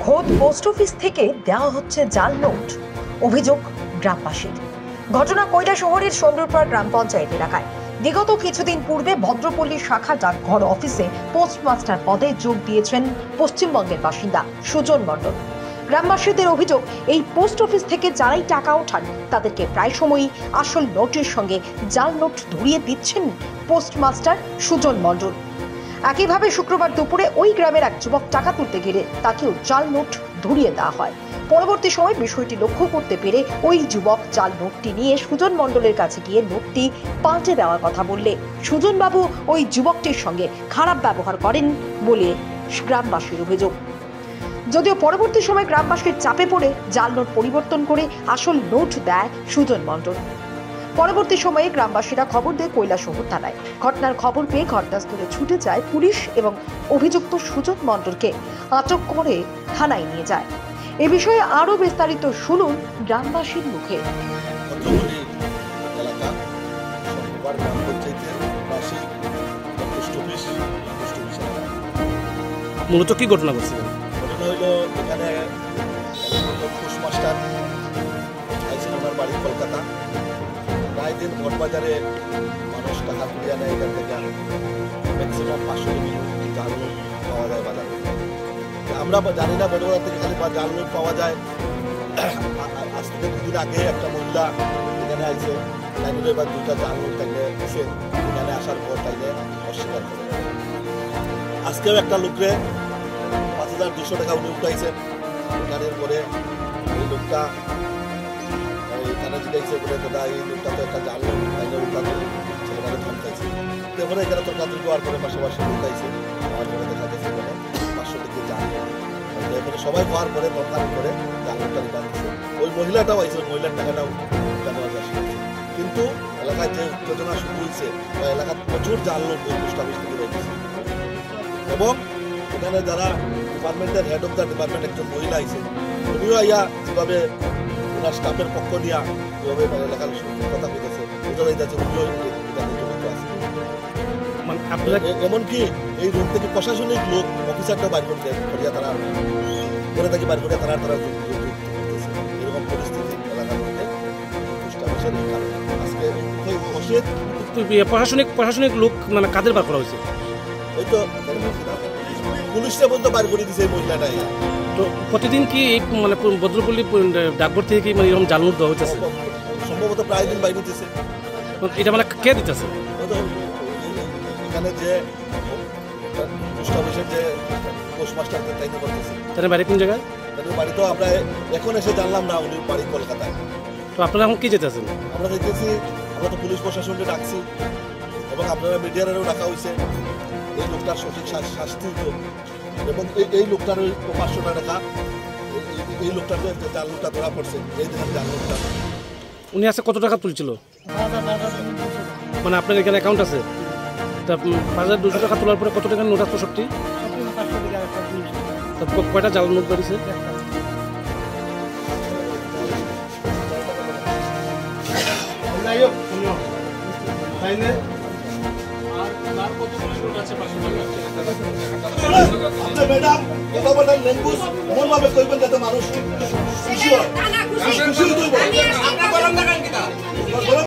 খোদ post office থেকে দেওয়া হচ্ছে জাল নোট, অভিযোগ গ্রামবাসীর। ঘটনা কৈলাসহরের সমরুপাড়া গ্রাম পঞ্চায়েত এলাকায়। বিগত কিছুদিন পূর্বে ভদ্রপল্লী শাখা ডাকঘর অফিসে পোস্টমাস্টার পদে যোগ দিয়েছেন পশ্চিমবঙ্গের বাসিন্দা সুজন মণ্ডল। গ্রামবাসীদের অভিযোগ, এই পোস্ট অফিস থেকে যারাই টাকা ওঠান তাদেরকে প্রায় সময়ই আসল নোটের সঙ্গে জাল নোট ধরিয়ে দিচ্ছেন পোস্টমাস্টার সুজন মণ্ডল। একইভাবে শুক্রবার দুপুরে ওই গ্রামের এক যুবক টাকা তুলতে গেলে তাকেও জাল নোট ধরিয়ে দেওয়া হয়। পরবর্তী সময় বিষয়টি লক্ষ্য করতে পেরে ওই যুবক জাল নোটটি নিয়ে সুজন মণ্ডলের কাছে গিয়ে নোটটি পাল্টে দেওয়ার কথা বললে সুজনবাবু ওই যুবকটির সঙ্গে খারাপ ব্যবহার করেন বলে গ্রামবাসীর অভিযোগ। যদিও পরবর্তী সময় গ্রামবাসীর চাপে পড়ে জাল নোট পরিবর্তন করে আসল নোট দেয় সুজন মণ্ডল। পরবর্তী সময়ে গ্রামবাসীরা খবর দেয় কৈলাসহর থানায়। ঘটনার খবর পেয়ে ঘটনাস্থলে ছুটে যায় পুলিশ এবং অভিযুক্ত সুজন মণ্ডলকে আটক করে থানায় নিয়ে যায়। এ বিষয়ে আরো বিস্তারিত শুনুন গ্রামবাসীর মুখে। মূলত কি ঘটনা ঘটছিল? ঘটনা হইল এখানে পোস্টমাস্টার আইসেন ওনার বাড়ি কলকাতা। প্রায় দিন ভোটবাজারে মানুষ টাকা তুলে আনে এখান থেকে ম্যাক্সিমাম 500 জাল নোট পাওয়া যায় বাজারে। আমরা জানি না বেড়বাজার থেকে খালি জাল নোট পাওয়া যায়। আজ থেকে দুদিন আগে একটা মহিলা এখানে আইসে লাইনের এবার 2টা জাল নোট তাইলে এসে এখানে আসার পর তাইলে অস্বীকার করে। আজকেও একটা লোকরে 5200 টাকা উনি উঠাইছেন। উঠানোর পরে এই লোকটা এখানে জিজ্ঞাসা করে দাদা এই লোকটা তো একটা জাল নোট তাইলে উঠাতে ছেলেমানে ধমকাইছে। তারপরে এখানে তর্কাতর্কি হওয়ার পরে পাশাপাশি উঠাইছে। আমার পরে দেখা গেছে এখানে 500 টাকা জাল নোট। এরপরে সবাই হওয়ার পরে তর্কাতর্কি করে জাল নোটটা রিটার্ন দিচ্ছে। ওই মহিলাটাও আইছে, ওই মহিলার টাকাটাও রিটার্ন হওয়ার চেষ্টা করছে। কিন্তু এলাকায় যে উত্তেজনা শুরু হয়েছে বা এলাকার প্রচুর জাল নোট ওই পোস্ট অফিস থেকে রয়েছে। এবং এখানে যারা ডিপার্টমেন্টের হেড অফ দ্য ডিপার্টমেন্ট একজন মহিলা আইছে, উনিও আইয়া যেভাবে ওনার স্টাফের পক্ষ নিয়ে যেভাবে এলাকার কথা বলেছে বোঝা যাইতেছে উনিও এখানে জড়িত আছে। এমনকি এই রুম থেকে প্রশাসনিক লোক অফিসারটা বাইর করতে করিয়া তারা করে থাকি বাইর করিয়া তারা এরকম পরিস্থিতি এলাকার মধ্যে পোস্ট অফিসের কারণে আজকে প্রশাসনিক লোক মানে কাদের বার করা হয়েছে? ওই তো পুলিশরা বলতে বাইর করে দিয়েছে এই মহিলাটা। তো প্রতিদিন কি মানে ভদ্রপল্লী ডাকঘর থেকে কি মানে এরকম জাল নোট দেওয়া হচ্ছে? সম্ভবত প্রায় দিন বাইরে দিতেছে। এটা মানে কে দিতেছে? এখানে যে পোস্ট অফিসের যে পোস্টমাস্টার তাই করতেছে। তাদের বাড়ি কোন জায়গায়? তাদের বাড়ি তো আমরা এখন এসে জানলাম না, উনি বাড়ি কলকাতায়। তো আপনারা এখন কি যেতেছেন? আমরা দেখতেছি, আমরা তো পুলিশ প্রশাসনকে ডাকছি এবং আপনারা মিডিয়ারেও ডাকা হয়েছে। এই লোকটার সঠিক শাস্তি এবং এই লোকটার ওই 500 টাকা এই লোকটার যে জাল নোটটা ধরা পড়ছে, এই দেখেন জাল নোটটা। উনি আছে কত টাকা তুলছিল? মানে আপনার এখানে অ্যাকাউন্ট আছে? তা 5200 টাকা তোলার পরে কত টাকার নোট আসতো? সত্যি কয়টা জাল নোট বেরিয়েছে? ম্যাডাম কথা বলেন ল্যাঙ্গুয়েজ এমন ভাবে কইবেন যাতে মানুষ খুশি হয়।